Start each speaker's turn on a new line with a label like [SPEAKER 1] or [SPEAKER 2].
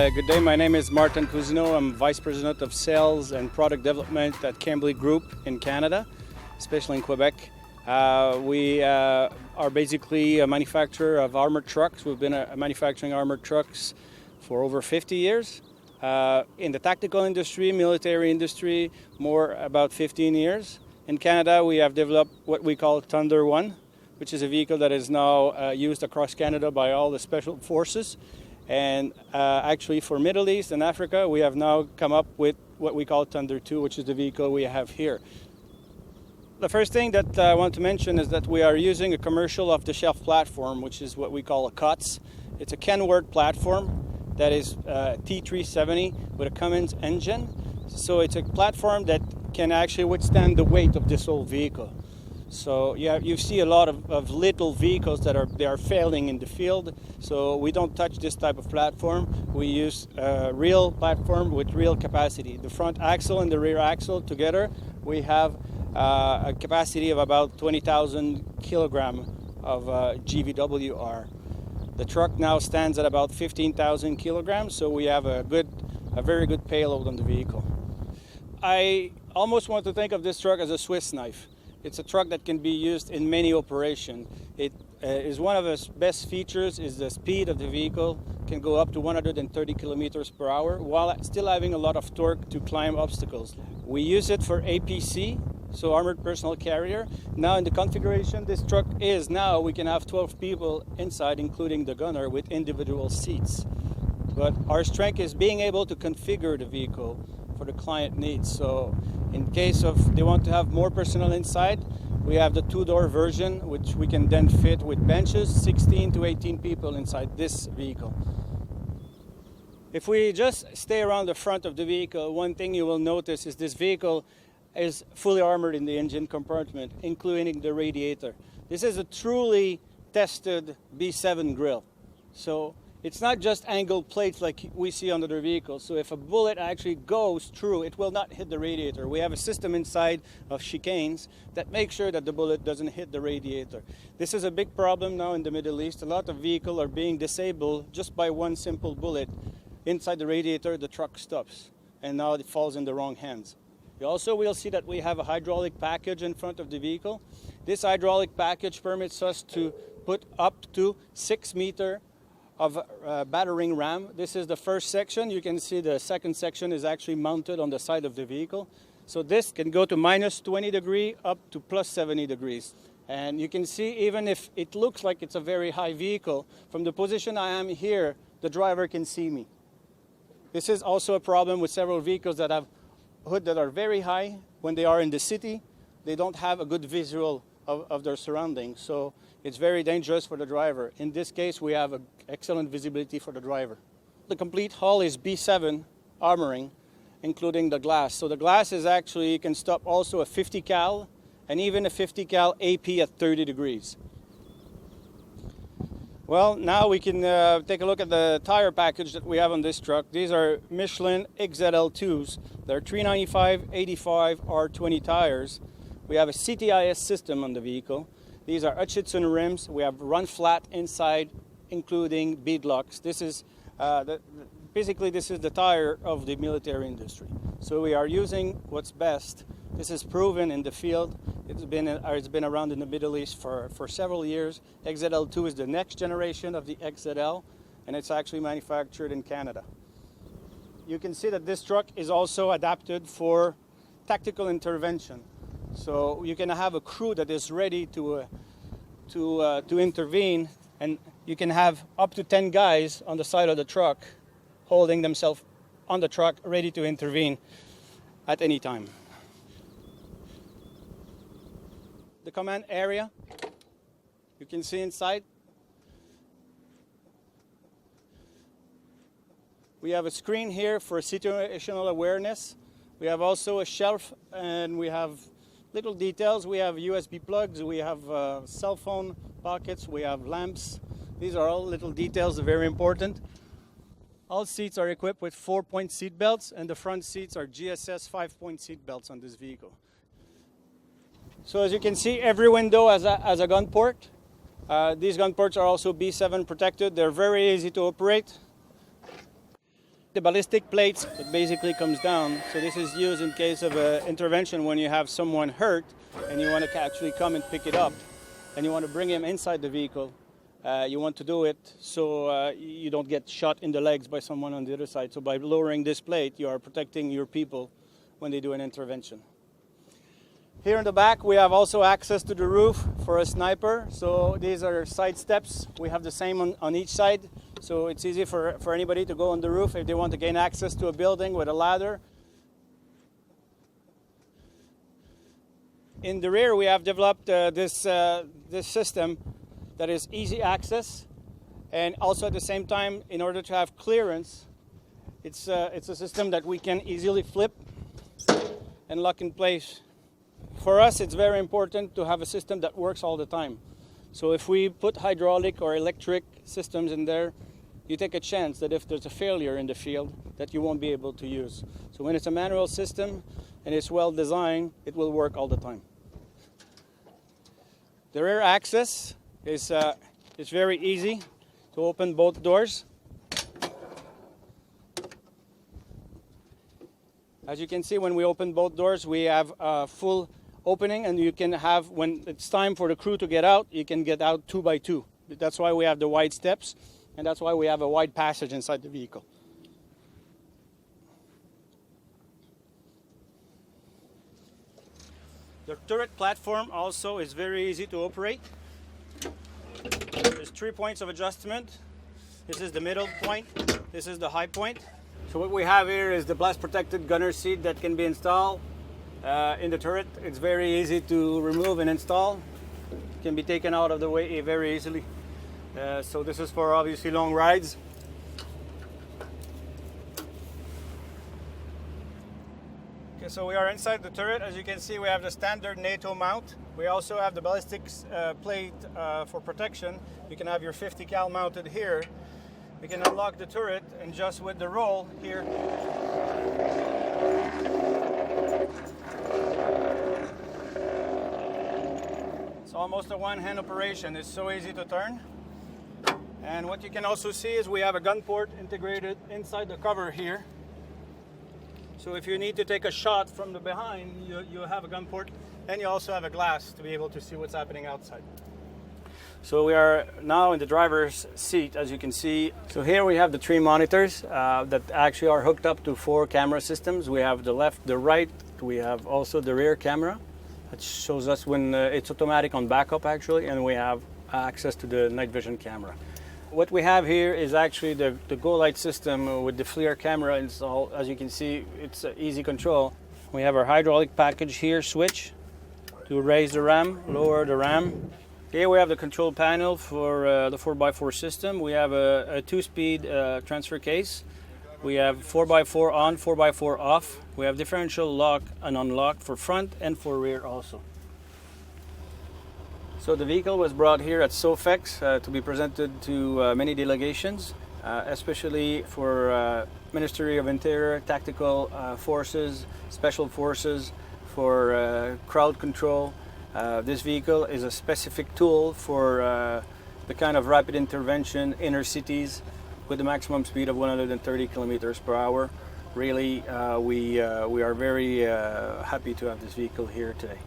[SPEAKER 1] Good day. My name is Martin Cousineau. I'm Vice President of Sales and Product Development at Cambli Group in Canada, especially in Quebec. We are basically a manufacturer of armored trucks. We've been manufacturing armored trucks for over 50 years. In the tactical industry, military industry, more about 15 years. In Canada, we have developed what we call Thunder One, which is a vehicle that is now used across Canada by all the special forces. And actually for Middle East and Africa, we have now come up with what we call Thunder 2, which is the vehicle we have here. The first thing that I want to mention is that we are using a commercial off-the-shelf platform, which is what we call a CUTS. It's a Kenworth platform that is T370 with a Cummins engine. So it's a platform that can actually withstand the weight of this whole vehicle. So yeah, you see a lot of little vehicles that are failing in the field. So we don't touch this type of platform. We use a real platform with real capacity. The front axle and the rear axle together, we have a capacity of about 20,000 kilogram of GVWR. The truck now stands at about 15,000 kilograms, so we have a very good payload on the vehicle. I almost want to think of this truck as a Swiss knife. It's a truck that can be used in many operations. It is one of its best features is the speed of the vehicle. Can go up to 130 kilometers per hour while still having a lot of torque to climb obstacles. We use it for APC, so armored personnel carrier. Now in the configuration this truck is now, we can have 12 people inside, including the gunner, with individual seats. But our strength is being able to configure the vehicle for the client needs. So in case of they want to have more personnel inside, we have the two-door version, which we can then fit with benches, 16 to 18 people inside this vehicle. If we just stay around the front of the vehicle, one thing you will notice is this vehicle is fully armored in the engine compartment, including the radiator. This is a truly tested B7 grille. So it's not just angled plates like we see on other vehicles. So if a bullet actually goes through, it will not hit the radiator. We have a system inside of chicanes that make sure that the bullet doesn't hit the radiator. This is a big problem now in the Middle East. A lot of vehicles are being disabled just by one simple bullet. Inside the radiator, the truck stops, and now it falls in the wrong hands. You also will see that we have a hydraulic package in front of the vehicle. This hydraulic package permits us to put up to 6 meters of battering ram. This is the first section. You can see the second section is actually mounted on the side of the vehicle. So this can go to minus 20 degrees up to plus 70 degrees. And you can see, even if it looks like it's a very high vehicle, from the position I am here, the driver can see me. This is also a problem with several vehicles that have hoods that are very high. When they are in the city, they don't have a good visual of their surroundings. So it's very dangerous for the driver. In this case, we have excellent visibility for the driver. The complete hull is B7 armoring, including the glass. So the glass is actually, you can stop also a 50 cal and even a 50 cal AP at 30 degrees. Well, now we can take a look at the tire package that we have on this truck. These are Michelin XZL2s. They're 395, 85, R20 tires. We have a CTIS system on the vehicle. These are Hutchinson rims. We have run flat inside, including beadlocks. This is basically this is the tire of the military industry. So we are using what's best. This is proven in the field. It's been around in the Middle East for several years. XZL2 is the next generation of the XZL, and it's actually manufactured in Canada. You can see that this truck is also adapted for tactical intervention. So you can have a crew that is ready to intervene, and you can have up to 10 guys on the side of the truck holding themselves on the truck, ready to intervene at any time. The command area, you can see inside. We have a screen here for situational awareness. We have also a shelf, and we have little details. We have USB plugs, we have cell phone pockets, we have lamps. These are all little details, very important. All seats are equipped with 4-point seat belts, and the front seats are GSS 5-point seat belts on this vehicle. So as you can see, every window has a gun port. These gun ports are also B7 protected. They're very easy to operate. The ballistic plates, it basically comes down. So this is used in case of an intervention when you have someone hurt and you want to actually come and pick it up and you want to bring him inside the vehicle. You want to do it so you don't get shot in the legs by someone on the other side. So by lowering this plate, you are protecting your people when they do an intervention. Here in the back, we have also access to the roof for a sniper. So these are side steps. We have the same on each side. So it's easy for anybody to go on the roof if they want to gain access to a building with a ladder. In the rear, we have developed this system that is easy access, and also at the same time, in order to have clearance, it's a system that we can easily flip and lock in place. For us, it's very important to have a system that works all the time. So if we put hydraulic or electric systems in there, you take a chance that if there's a failure in the field, that you won't be able to use. So when it's a manual system and it's well designed, it will work all the time. The rear access is very easy to open both doors. As you can see, when we open both doors, we have a full opening, and you can have, when it's time for the crew to get out, you can get out 2 by 2. That's why we have the wide steps, and that's why we have a wide passage inside the vehicle. The turret platform also is very easy to operate. There's 3 points of adjustment. This is the middle point. This is the high point. So what we have here is the blast protected gunner seat that can be installed in the turret. It's very easy to remove and install. It can be taken out of the way very easily. So this is for obviously long rides. Okay, so we are inside the turret. As you can see, we have the standard NATO mount. We also have the ballistics plate for protection. You can have your 50 cal mounted here. We can unlock the turret, and just with the roll here, it's almost a one-hand operation. It's so easy to turn. And what you can also see is we have a gun port integrated inside the cover here. So if you need to take a shot from the behind, you have a gun port, and you also have a glass to be able to see what's happening outside. So we are now in the driver's seat, as you can see. So here we have the 3 monitors that actually are hooked up to 4 camera systems. We have the left, the right. We have also the rear camera that shows us when it's automatic on backup actually, and we have access to the night vision camera. What we have here is actually the Go Light system with the FLIR camera installed. As you can see, it's easy control. We have our hydraulic package here switch to raise the ram, lower the ram. Here we have the control panel for the 4x4 system. We have a 2-speed transfer case. We have 4x4 on, 4x4 off. We have differential lock and unlock for front and for rear also. So the vehicle was brought here at SOFEX to be presented to many delegations, especially for Ministry of Interior, Tactical Forces, Special Forces, for crowd control. This vehicle is a specific tool for the kind of rapid intervention inner cities with a maximum speed of 130 kilometers per hour. Really, we are very happy to have this vehicle here today.